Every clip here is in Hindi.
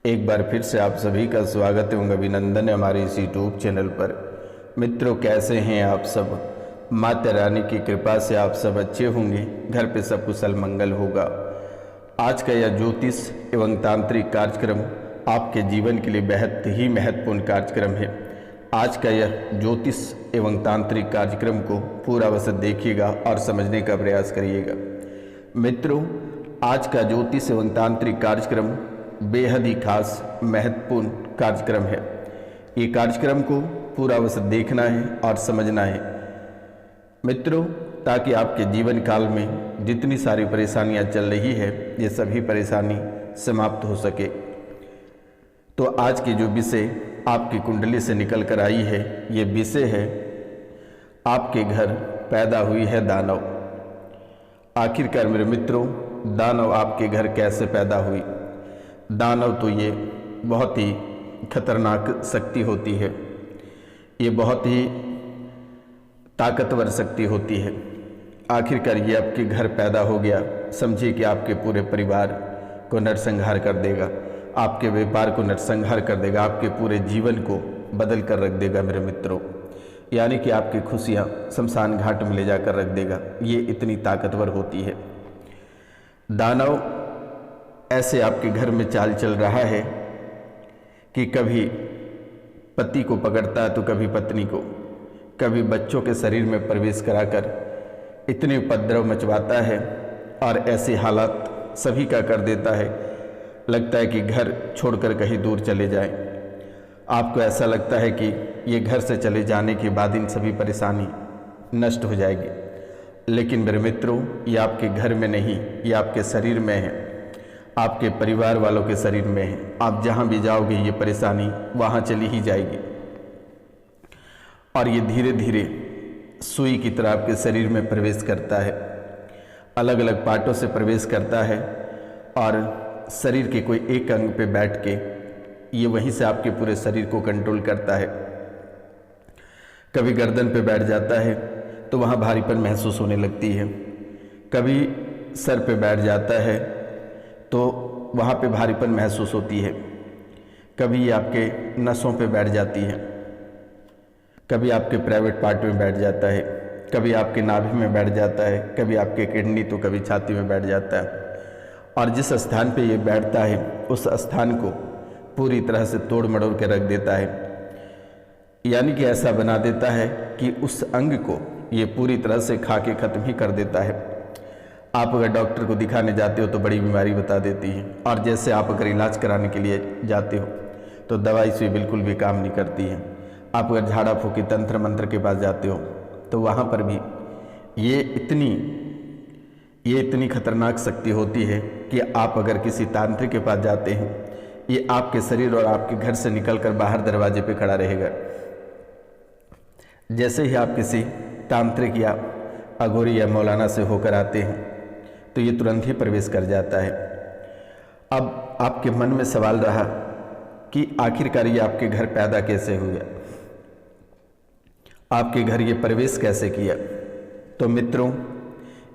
एक बार फिर से आप सभी का स्वागत एवं अभिनंदन है हमारे इस यूट्यूब चैनल पर। मित्रों, कैसे हैं आप सब? माता रानी की कृपा से आप सब अच्छे होंगे, घर पे सब कुशल मंगल होगा। आज का यह ज्योतिष एवं तांत्रिक कार्यक्रम आपके जीवन के लिए बेहद ही महत्वपूर्ण कार्यक्रम है। आज का यह ज्योतिष एवं तांत्रिक कार्यक्रम को पूरा अवश्य देखिएगा और समझने का प्रयास करिएगा। मित्रों, आज का ज्योतिष एवं तांत्रिक कार्यक्रम बेहद ही खास महत्वपूर्ण कार्यक्रम है। ये कार्यक्रम को पूरा अवश्य देखना है और समझना है मित्रों, ताकि आपके जीवन काल में जितनी सारी परेशानियां चल रही है ये सभी परेशानी समाप्त हो सके। तो आज की जो विषय आपकी कुंडली से निकल कर आई है, ये विषय है आपके घर पैदा हुई है दानव। आखिरकार मेरे मित्रों, दानव आपके घर कैसे पैदा हुई? दानव तो ये बहुत ही खतरनाक शक्ति होती है, ये बहुत ही ताकतवर शक्ति होती है। आखिरकार ये आपके घर पैदा हो गया, समझिए कि आपके पूरे परिवार को नरसंहार कर देगा, आपके व्यापार को नरसंहार कर देगा, आपके पूरे जीवन को बदल कर रख देगा मेरे मित्रों। यानी कि आपकी खुशियाँ शमशान घाट में ले जाकर रख देगा। ये इतनी ताकतवर होती है। दानव ऐसे आपके घर में चाल चल रहा है कि कभी पति को पकड़ता है तो कभी पत्नी को, कभी बच्चों के शरीर में प्रवेश कराकर इतने उपद्रव मचवाता है और ऐसे हालात सभी का कर देता है, लगता है कि घर छोड़कर कहीं दूर चले जाएं। आपको ऐसा लगता है कि ये घर से चले जाने के बाद इन सभी परेशानी नष्ट हो जाएगी, लेकिन मेरे मित्रों, ये आपके घर में नहीं, ये आपके शरीर में है, आपके परिवार वालों के शरीर में है। आप जहाँ भी जाओगे ये परेशानी वहाँ चली ही जाएगी और ये धीरे धीरे सुई की तरह आपके शरीर में प्रवेश करता है, अलग अलग पार्टों से प्रवेश करता है और शरीर के कोई एक अंग पे बैठ के ये वहीं से आपके पूरे शरीर को कंट्रोल करता है। कभी गर्दन पे बैठ जाता है तो वहाँ भारीपन महसूस होने लगती है, कभी सर पे बैठ जाता है तो वहाँ पे भारीपन महसूस होती है, कभी ये आपके नसों पे बैठ जाती है, कभी आपके प्राइवेट पार्ट में बैठ जाता है, कभी आपके नाभि में बैठ जाता है, कभी आपके किडनी तो कभी छाती में बैठ जाता है। और जिस स्थान पे ये बैठता है उस स्थान को पूरी तरह से तोड़ मड़ोड़ के रख देता है, यानी कि ऐसा बना देता है कि उस अंग को ये पूरी तरह से खा के ख़त्म ही कर देता है। आप अगर डॉक्टर को दिखाने जाते हो तो बड़ी बीमारी बता देती है, और जैसे आप अगर इलाज कराने के लिए जाते हो तो दवाई से बिल्कुल भी काम नहीं करती है। आप अगर झाड़ा फूकी तंत्र मंत्र के पास जाते हो तो वहाँ पर भी ये इतनी खतरनाक शक्ति होती है कि आप अगर किसी तांत्रिक के पास जाते हैं, ये आपके शरीर और आपके घर से निकलकर बाहर दरवाजे पे खड़ा रहेगा। जैसे ही आप किसी तांत्रिक या अघोरी या मौलाना से होकर आते हैं तो ये तुरंत ही प्रवेश कर जाता है। अब आपके मन में सवाल रहा कि आखिरकार ये आपके घर पैदा कैसे हुआ, आपके घर ये प्रवेश कैसे किया? तो मित्रों,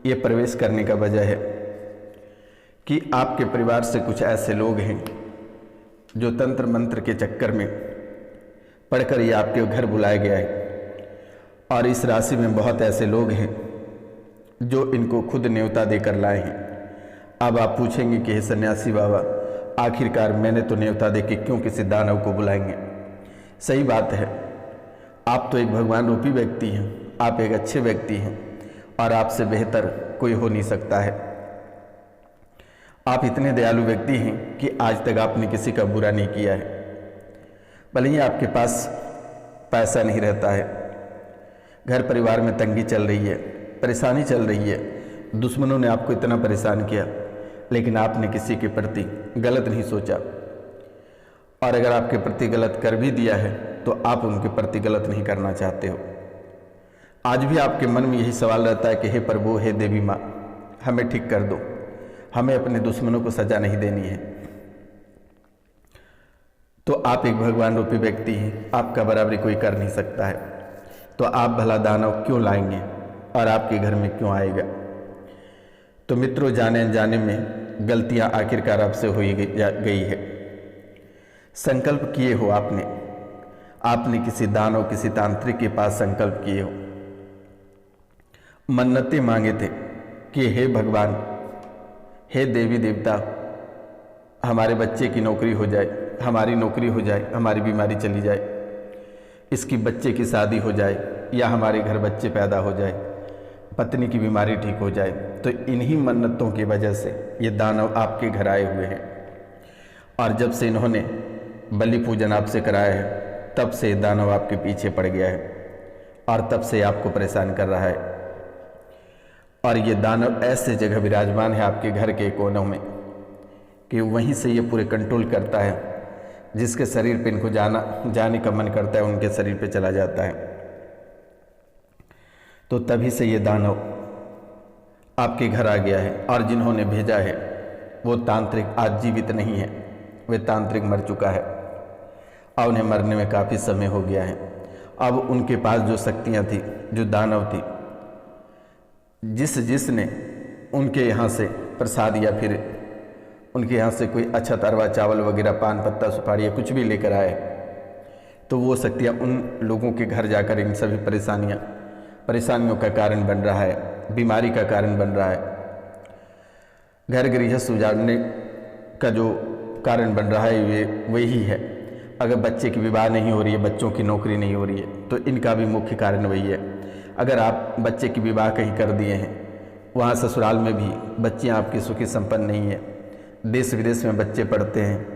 ये प्रवेश करने का वजह है कि आपके परिवार से कुछ ऐसे लोग हैं जो तंत्र मंत्र के चक्कर में पढ़कर ये आपके घर बुलाया गया है, और इस राशि में बहुत ऐसे लोग हैं जो इनको खुद न्योता देकर लाए हैं। अब आप पूछेंगे कि हे सन्यासी बाबा, आखिरकार मैंने तो न्योता दे के क्यों किसी दानव को बुलाएंगे? सही बात है, आप तो एक भगवान रूपी व्यक्ति हैं, आप एक अच्छे व्यक्ति हैं और आपसे बेहतर कोई हो नहीं सकता है। आप इतने दयालु व्यक्ति हैं कि आज तक आपने किसी का बुरा नहीं किया है। भले ही आपके पास पैसा नहीं रहता है, घर परिवार में तंगी चल रही है, परेशानी चल रही है, दुश्मनों ने आपको इतना परेशान किया, लेकिन आपने किसी के प्रति गलत नहीं सोचा, और अगर आपके प्रति गलत कर भी दिया है तो आप उनके प्रति गलत नहीं करना चाहते हो। आज भी आपके मन में यही सवाल रहता है कि हे प्रभु, हे देवी माँ, हमें ठीक कर दो, हमें अपने दुश्मनों को सजा नहीं देनी है। तो आप एक भगवान रूपी व्यक्ति हैं, आपका बराबरी कोई कर नहीं सकता है, तो आप भला दानव क्यों लाएंगे और आपके घर में क्यों आएगा? तो मित्रों, जाने अनजाने में गलतियां आखिरकार आपसे हुई गई है। संकल्प किए हो आपने किसी दानव, किसी तांत्रिक के पास संकल्प किए हो, मन्नतें मांगे थे कि हे भगवान, हे देवी देवता, हमारे बच्चे की नौकरी हो जाए, हमारी नौकरी हो जाए, हमारी बीमारी चली जाए, इसकी बच्चे की शादी हो जाए, या हमारे घर बच्चे पैदा हो जाए, पत्नी की बीमारी ठीक हो जाए। तो इन्हीं मन्नतों की वजह से ये दानव आपके घर आए हुए हैं। और जब से इन्होंने बलि पूजन आपसे कराया है, तब से दानव आपके पीछे पड़ गया है और तब से आपको परेशान कर रहा है। और ये दानव ऐसे जगह विराजमान है आपके घर के कोनों में कि वहीं से ये पूरे कंट्रोल करता है। जिसके शरीर पे इनको जाने का मन करता है, उनके शरीर पे चला जाता है। तो तभी से ये दानव आपके घर आ गया है। और जिन्होंने भेजा है वो तांत्रिक आज जीवित नहीं है, वे तांत्रिक मर चुका है और उन्हें मरने में काफ़ी समय हो गया है। अब उनके पास जो शक्तियाँ थी, जो दानव थी, जिसने उनके यहाँ से प्रसाद या फिर उनके यहाँ से कोई अच्छा तरवा चावल वगैरह, पान पत्ता सुपारी या कुछ भी लेकर आए, तो वो शक्तियाँ उन लोगों के घर जाकर इन सभी परेशानियों का कारण बन रहा है, बीमारी का कारण बन रहा है, घर गृहस्थ उजाड़ने का जो कारण बन रहा है ये वही है। अगर बच्चे की विवाह नहीं हो रही है, बच्चों की नौकरी नहीं हो रही है, तो इनका भी मुख्य कारण वही है। अगर आप बच्चे की विवाह कहीं कर दिए हैं, वहाँ ससुराल में भी बच्चियाँ आपकी सुखी संपन्न नहीं है, देश विदेश में बच्चे पढ़ते हैं,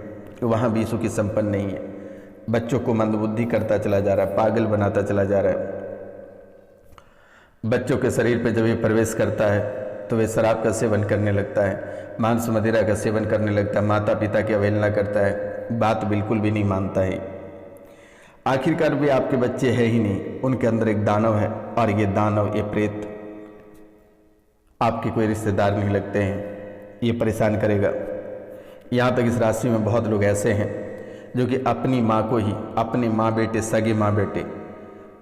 वहाँ भी सुखी संपन्न नहीं है, बच्चों को मंदबुद्धि करता चला जा रहा है, पागल बनाता चला जा रहा है। बच्चों के शरीर पे जब ये प्रवेश करता है तो वे शराब का सेवन करने लगता है, मांस मदिरा का सेवन करने लगता है, माता पिता की अवहेलना करता है, बात बिल्कुल भी नहीं मानता है। आखिरकार भी आपके बच्चे है ही नहीं, उनके अंदर एक दानव है और ये दानव, ये प्रेत आपके कोई रिश्तेदार नहीं लगते हैं, ये परेशान करेगा। यहाँ तक इस राशि में बहुत लोग ऐसे हैं जो कि अपनी माँ को ही, अपने माँ बेटे, सगे माँ बेटे,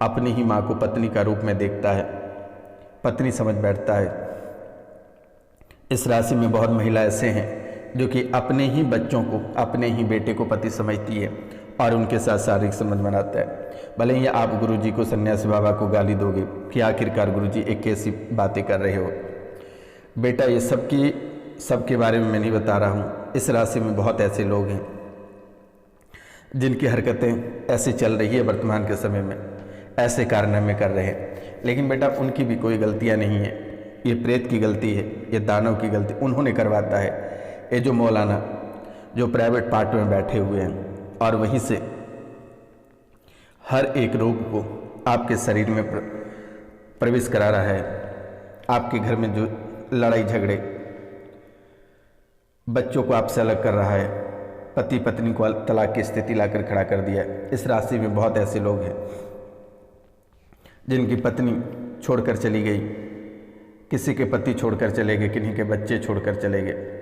अपनी ही माँ को पत्नी का रूप में देखता है, पत्नी समझ बैठता है। इस राशि में बहुत महिला ऐसे हैं जो कि अपने ही बच्चों को, अपने ही बेटे को पति समझती है और उनके साथ शारीरिक संबंध बनाता है। भले ही आप गुरुजी को, सन्यासी बाबा को गाली दोगे कि आखिरकार गुरुजी एक कैसी बातें कर रहे हो। बेटा ये सबके बारे में मैं नहीं बता रहा हूँ। इस राशि में बहुत ऐसे लोग हैं जिनकी हरकतें ऐसी चल रही है वर्तमान के समय में, ऐसे कारनामे कर रहे हैं, लेकिन बेटा उनकी भी कोई गलतियाँ नहीं है। ये प्रेत की गलती है, ये दानव की गलती, उन्होंने करवाता है। ये जो मौलाना जो प्राइवेट पार्ट में बैठे हुए हैं और वहीं से हर एक रोग को आपके शरीर में प्रवेश करा रहा है। आपके घर में जो लड़ाई झगड़े, बच्चों को आपसे अलग कर रहा है, पति पत्नी को तलाक की स्थिति लाकर खड़ा कर दिया है। इस राशि में बहुत ऐसे लोग हैं जिनकी पत्नी छोड़कर चली गई, किसी के पति छोड़कर चले गए, किन्हीं के बच्चे छोड़कर चले गए।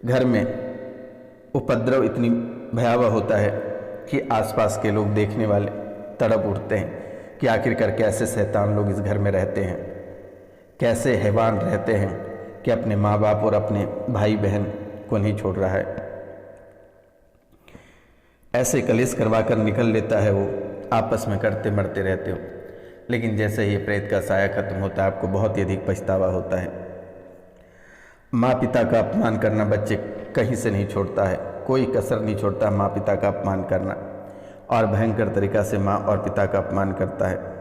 घर में उपद्रव इतनी भयावह होता है कि आसपास के लोग, देखने वाले तड़प उठते हैं कि आखिरकार कैसे शैतान लोग इस घर में रहते हैं, कैसे हैवान रहते हैं कि अपने माँ बाप और अपने भाई बहन को नहीं छोड़ रहा है। ऐसे कलेश करवा कर निकल लेता है वो, आपस में करते मरते रहते हो। लेकिन जैसे ही प्रेत का साया खत्म होता है, आपको बहुत ही अधिक पछतावा होता है। माँ पिता का अपमान करना बच्चे कहीं से नहीं छोड़ता है, कोई कसर नहीं छोड़ता माँ पिता का अपमान करना, और भयंकर तरीक़ा से माँ और पिता का अपमान करता है।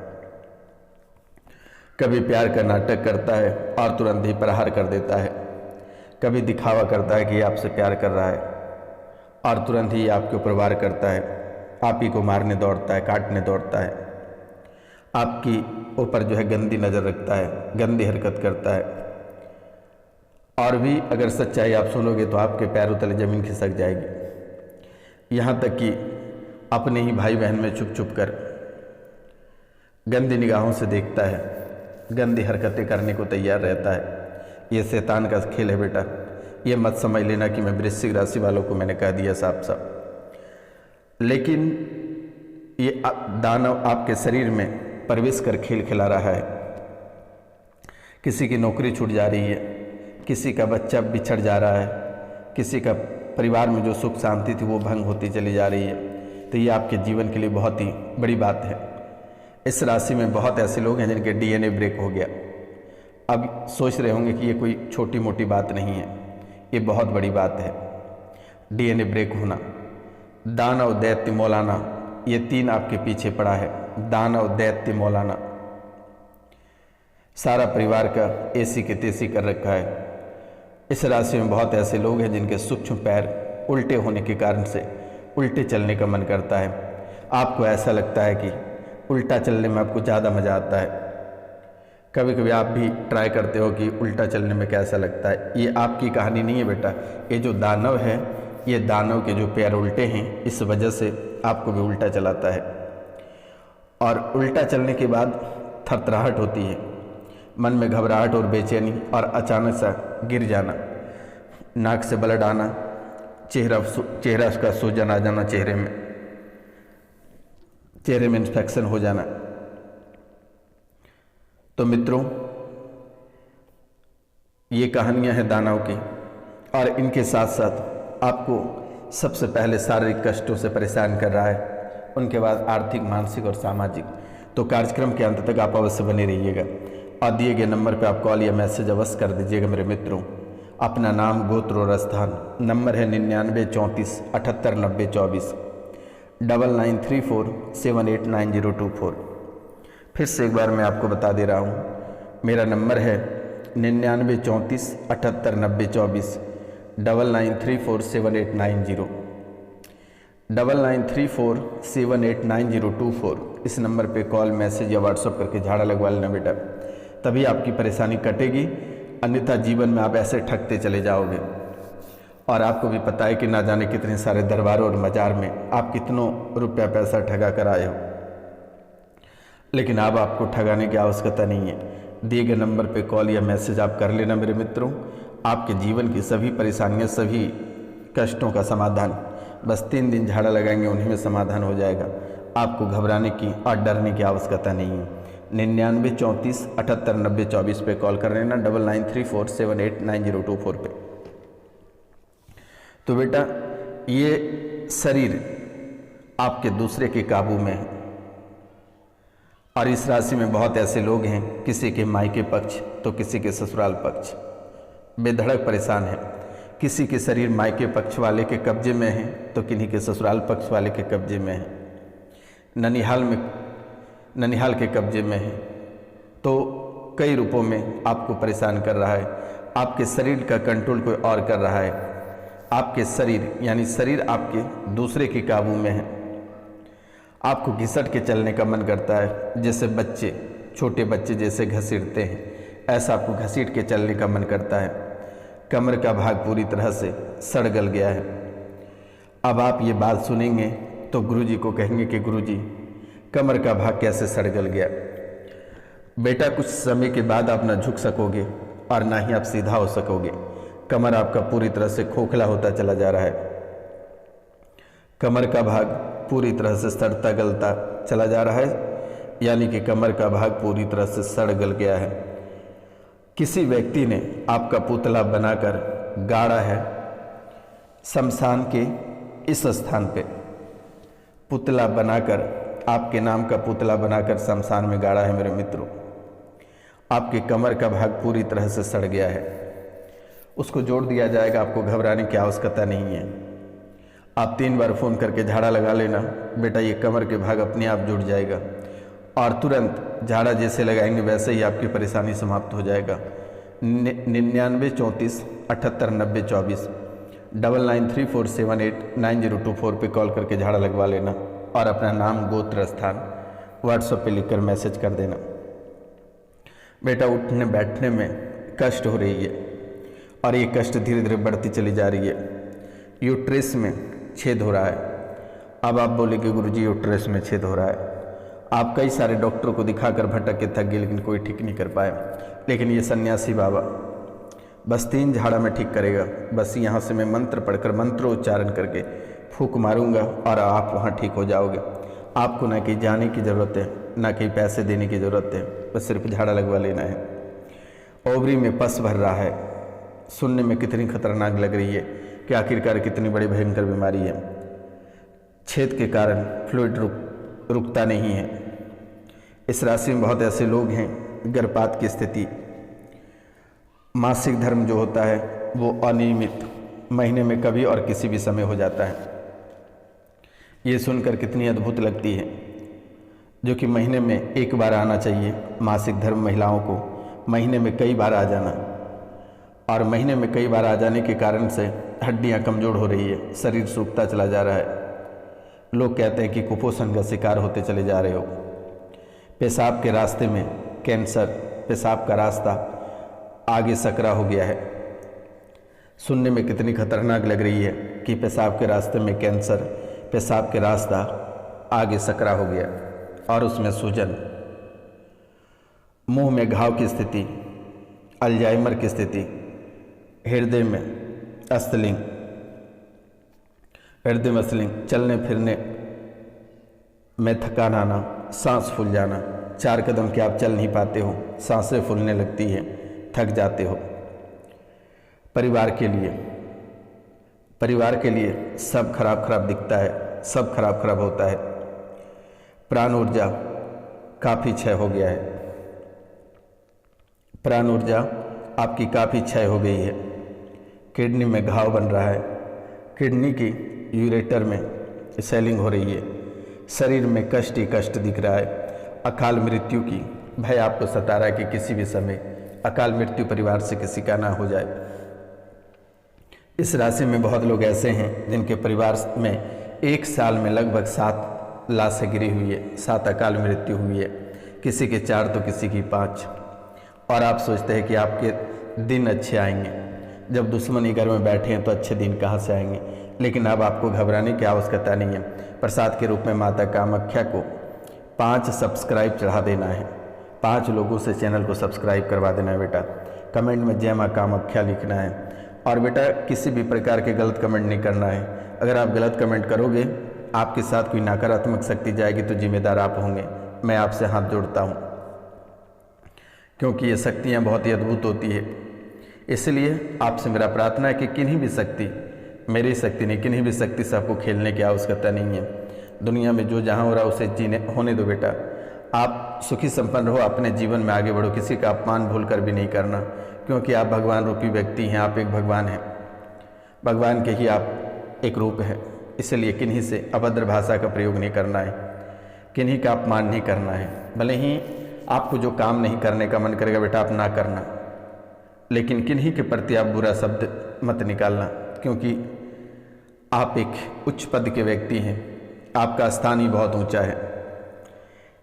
कभी प्यार का नाटक करता है और तुरंत ही प्रहार कर देता है, कभी दिखावा करता है कि आपसे प्यार कर रहा है और तुरंत ही आपके ऊपर वार करता है, आप ही को मारने दौड़ता है, काटने दौड़ता है, आपकी ऊपर जो है गंदी नज़र रखता है, गंदी हरकत करता है। और भी अगर सच्चाई आप सुनोगे तो आपके पैरों तले ज़मीन खिसक जाएगी। यहाँ तक कि अपने ही भाई बहन में छुप छुप कर गंदी निगाहों से देखता है, गंदी हरकतें करने को तैयार रहता है। ये शैतान का खेल है बेटा। ये मत समझ लेना कि मैं वृश्चिक राशि वालों को मैंने कह दिया साफ साफ। लेकिन ये दानव आपके शरीर में प्रवेश कर खेल खिला रहा है। किसी की नौकरी छूट जा रही है, किसी का बच्चा बिछड़ जा रहा है, किसी का परिवार में जो सुख शांति थी वो भंग होती चली जा रही है, तो ये आपके जीवन के लिए बहुत ही बड़ी बात है। इस राशि में बहुत ऐसे लोग हैं जिनके डीएनए ब्रेक हो गया। अब सोच रहे होंगे कि ये कोई छोटी मोटी बात नहीं है, ये बहुत बड़ी बात है। डीएनए ब्रेक होना, दानव, दैत्य, मौलाना, ये 3 आपके पीछे पड़ा है। दानव, दैत्य, मौलाना, सारा परिवार का एसी के तेसी कर रखा है। इस राशि में बहुत ऐसे लोग हैं जिनके सूक्ष्म पैर उल्टे होने के कारण से उल्टे चलने का मन करता है। आपको ऐसा लगता है कि उल्टा चलने में आपको ज़्यादा मज़ा आता है। कभी कभी आप भी ट्राई करते हो कि उल्टा चलने में कैसा लगता है। ये आपकी कहानी नहीं है बेटा, ये जो दानव है, ये दानव के जो पैर उल्टे हैं, इस वजह से आपको भी उल्टा चलाता है। और उल्टा चलने के बाद थरथराहट होती है, मन में घबराहट और बेचैनी, और अचानक सा गिर जाना, नाक से ब्लड आना, चेहरा का सूजन आ जाना, चेहरे में इन्फेक्शन हो जाना। तो मित्रों, ये कहानियां हैं दानव की, और इनके साथ साथ आपको सबसे पहले शारीरिक कष्टों से परेशान कर रहा है, उनके बाद आर्थिक, मानसिक और सामाजिक। तो कार्यक्रम के अंत तक आप अवश्य बने रहिएगा और दिए गए नंबर पर आप कॉल या मैसेज अवश्य कर दीजिएगा मेरे मित्रों। अपना नाम, गोत्र और स्थान। नंबर है 99 34 78 90 24, 9934789024। फिर से एक बार मैं आपको बता दे रहा हूँ, मेरा नंबर है 99 34 78 90 24, 99347890, 9934789024। इस नंबर पे कॉल, मैसेज या व्हाट्सअप करके झाड़ा लगवा लेना बेटा, तभी आपकी परेशानी कटेगी। अन्यथा जीवन में आप ऐसे ठगते चले जाओगे। और आपको भी पता है कि ना जाने कितने सारे दरबारों और मजार में आप कितनों रुपया पैसा ठगा कर आए हो, लेकिन अब आपको ठगाने की आवश्यकता नहीं है। दिए गए नंबर पे कॉल या मैसेज आप कर लेना मेरे मित्रों। आपके जीवन की सभी परेशानियां, सभी कष्टों का समाधान बस 3 दिन झाड़ा लगाएंगे, उन्हीं में समाधान हो जाएगा। आपको घबराने की और डरने की आवश्यकता नहीं है। 99 34 78 90 24 पे कॉल कर लेना, 9934789024 पे। तो बेटा, ये शरीर आपके दूसरे के काबू में है, और इस राशि में बहुत ऐसे लोग हैं, किसी के मायके पक्ष तो किसी के ससुराल पक्ष, बेधड़क परेशान है। किसी के शरीर मायके पक्ष वाले के कब्जे में है तो किन्हीं के ससुराल पक्ष वाले के कब्जे में है। ननिहाल के कब्जे में है, तो कई रूपों में आपको परेशान कर रहा है। आपके शरीर का कंट्रोल कोई और कर रहा है। आपके शरीर यानी शरीर आपके दूसरे के काबू में है। आपको घिसट के चलने का मन करता है, जैसे बच्चे, छोटे बच्चे जैसे घसीटते हैं, ऐसा आपको घसीट के चलने का मन करता है। कमर का भाग पूरी तरह से सड़ गल गया है। अब आप ये बात सुनेंगे तो गुरुजी को कहेंगे कि गुरुजी, कमर का भाग कैसे सड़ गल गया। बेटा, कुछ समय के बाद आप ना झुक सकोगे और ना ही आप सीधा हो सकोगे। कमर आपका पूरी तरह से खोखला होता चला जा रहा है। कमर का भाग पूरी तरह से सड़ता गलता चला जा रहा है, यानी कि कमर का भाग पूरी तरह से सड़ गल गया है। किसी व्यक्ति ने आपका पुतला बनाकर गाड़ा है शमशान के इस स्थान पे। पुतला बनाकर, आपके नाम का पुतला बनाकर शमशान में गाड़ा है मेरे मित्रों। आपके कमर का भाग पूरी तरह से सड़ गया है, उसको जोड़ दिया जाएगा। आपको घबराने की आवश्यकता नहीं है। आप 3 बार फ़ोन करके झाड़ा लगा लेना बेटा, ये कमर के भाग अपने आप जुड़ जाएगा, और तुरंत झाड़ा जैसे लगाएंगे वैसे ही आपकी परेशानी समाप्त हो जाएगा। 99 34 78 90 24, 9934789024 पे कॉल करके झाड़ा लगवा लेना, और अपना नाम, गोत्र, स्थान व्हाट्सएप पे लिखकर मैसेज कर देना। बेटा, उठने बैठने में कष्ट हो रही है, और ये कष्ट धीरे धीरे बढ़ती चली जा रही है। यूट्रस में छेद हो रहा है। अब आप बोले कि गुरुजी यूट्रस में छेद हो रहा है। आप कई सारे डॉक्टरों को दिखाकर भटक के थक गए, लेकिन कोई ठीक नहीं कर पाए। लेकिन ये सन्यासी बाबा बस 3 झाड़ा में ठीक करेगा। बस यहाँ से मैं मंत्र पढ़कर, मंत्रोच्चारण करके फूंक मारूंगा और आप वहाँ ठीक हो जाओगे। आपको ना कहीं जाने की ज़रूरत है, ना कहीं पैसे देने की ज़रूरत है, बस सिर्फ झाड़ा लगवा लेना है। ओवरी में पस भर रहा है, सुनने में कितनी खतरनाक लग रही है, कि आखिरकार कितनी बड़ी भयंकर बीमारी है। छेद के कारण फ्लूइड रुकता नहीं है। इस राशि में बहुत ऐसे लोग हैं गर्भपात की स्थिति, मासिक धर्म जो होता है वो अनियमित महीने में कभी और किसी भी समय हो जाता है। ये सुनकर कितनी अद्भुत लगती है, जो कि महीने में एक बार आना चाहिए। मासिक धर्म महिलाओं को महीने में कई बार आ जाना, और महीने में कई बार आ जाने के कारण से हड्डियां कमज़ोर हो रही है, शरीर सूखता चला जा रहा है। लोग कहते हैं कि कुपोषण का शिकार होते चले जा रहे हो। पेशाब के रास्ते में कैंसर, पेशाब का रास्ता आगे सकरा हो गया है। सुनने में कितनी खतरनाक लग रही है कि पेशाब के रास्ते में कैंसर, पेशाब के रास्ता आगे सकरा हो गया, और उसमें सूजन, मुंह में घाव की स्थिति, अल्जाइमर की स्थिति, हृदय में स्थलिंग, हृदय में स्थलिंग, चलने फिरने में थकान आना, सांस फूल जाना, 4 कदम के आप चल नहीं पाते हो, सांसें फूलने लगती है, थक जाते हो। परिवार के लिए सब खराब दिखता है, सब खराब होता है। प्राण ऊर्जा काफ़ी क्षय हो गया है, प्राण ऊर्जा आपकी काफ़ी क्षय हो गई है। किडनी में घाव बन रहा है, किडनी की यूरेटर में स्वेलिंग हो रही है, शरीर में कष्ट ही कष्ट दिख रहा है। अकाल मृत्यु की भय आपको सता रहा है कि किसी भी समय अकाल मृत्यु परिवार से किसी का ना हो जाए। इस राशि में बहुत लोग ऐसे हैं जिनके परिवार में 1 साल में लगभग 7 लाशें गिरी हुई है, 7 अकाल मृत्यु हुई है, किसी के 4 तो किसी की 5। और आप सोचते हैं कि आपके दिन अच्छे आएंगे, जब दुश्मनी घर में बैठे हैं तो अच्छे दिन कहाँ से आएंगे। लेकिन अब आपको घबराने की आवश्यकता नहीं है। प्रसाद के रूप में माता कामाख्या को 5 सब्सक्राइब चढ़ा देना है। 5 लोगों से चैनल को सब्सक्राइब करवा देना है बेटा। कमेंट में जय माँ कामाख्या लिखना है। और बेटा किसी भी प्रकार के गलत कमेंट नहीं करना है। अगर आप गलत कमेंट करोगे, आपके साथ कोई नकारात्मक शक्ति जाएगी तो जिम्मेदार आप होंगे। मैं आपसे हाथ जोड़ता हूँ, क्योंकि ये शक्तियाँ बहुत ही अद्भुत होती है। इसलिए आपसे मेरा प्रार्थना है कि किन्हीं भी शक्ति, मेरी शक्ति नहीं, किन्हीं भी शक्ति से आपको खेलने की आवश्यकता नहीं है। दुनिया में जो जहाँ हो रहा है उसे जीने होने दो बेटा। आप सुखी संपन्न रहो, अपने जीवन में आगे बढ़ो, किसी का अपमान भूल कर भी नहीं करना, क्योंकि आप भगवान रूपी व्यक्ति हैं। आप एक भगवान हैं, भगवान के ही आप एक रूप है। इसलिए किन्हीं से अभद्र भाषा का प्रयोग नहीं करना है, किन्हीं का अपमान नहीं करना है। भले ही आपको जो काम नहीं करने का मन करेगा बेटा आप ना करना, लेकिन किन्हीं के प्रति आप बुरा शब्द मत निकालना, क्योंकि आप एक उच्च पद के व्यक्ति हैं, आपका स्थान ही बहुत ऊंचा है।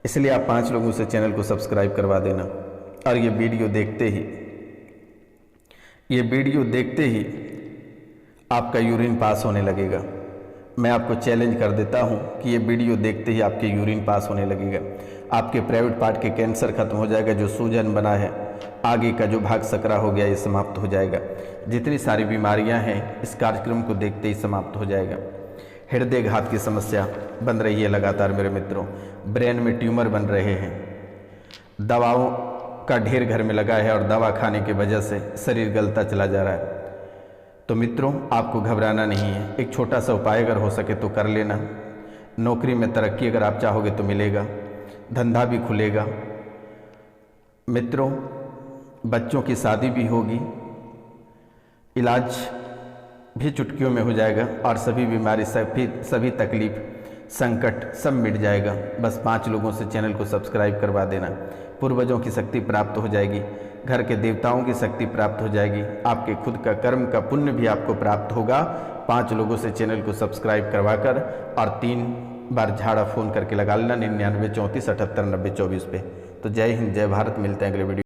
इसलिए आप 5 लोगों से चैनल को सब्सक्राइब करवा देना। और ये वीडियो देखते ही आपका यूरिन पास होने लगेगा। मैं आपको चैलेंज कर देता हूं कि ये वीडियो देखते ही आपके यूरिन पास होने लगेगा। आपके प्राइवेट पार्ट के कैंसर खत्म हो जाएगा, जो सूजन बना है, आगे का जो भाग सकरा हो गया ये समाप्त हो जाएगा। जितनी सारी बीमारियां हैं इस कार्यक्रम को देखते ही समाप्त हो जाएगा। हृदय घात की समस्या बन रही है लगातार मेरे मित्रों, ब्रेन में ट्यूमर बन रहे हैं, दवाओं का ढेर घर में लगा है और दवा खाने की वजह से शरीर गलता चला जा रहा है। तो मित्रों आपको घबराना नहीं है, एक छोटा सा उपाय अगर हो सके तो कर लेना। नौकरी में तरक्की अगर आप चाहोगे तो मिलेगा, धंधा भी खुलेगा। मित्रों बच्चों की शादी भी होगी, इलाज भी चुटकियों में हो जाएगा, और सभी बीमारी, सभी तकलीफ, संकट सब मिट जाएगा। बस 5 लोगों से चैनल को सब्सक्राइब करवा देना। पूर्वजों की शक्ति प्राप्त हो जाएगी, घर के देवताओं की शक्ति प्राप्त हो जाएगी, आपके खुद का कर्म का पुण्य भी आपको प्राप्त होगा। 5 लोगों से चैनल को सब्सक्राइब करवाकर और 3 बार झाड़ा फ़ोन करके लगा लेना 99 34 78 90 24 पे। तो जय हिंद, जय भारत। मिलते हैं अगले वीडियो।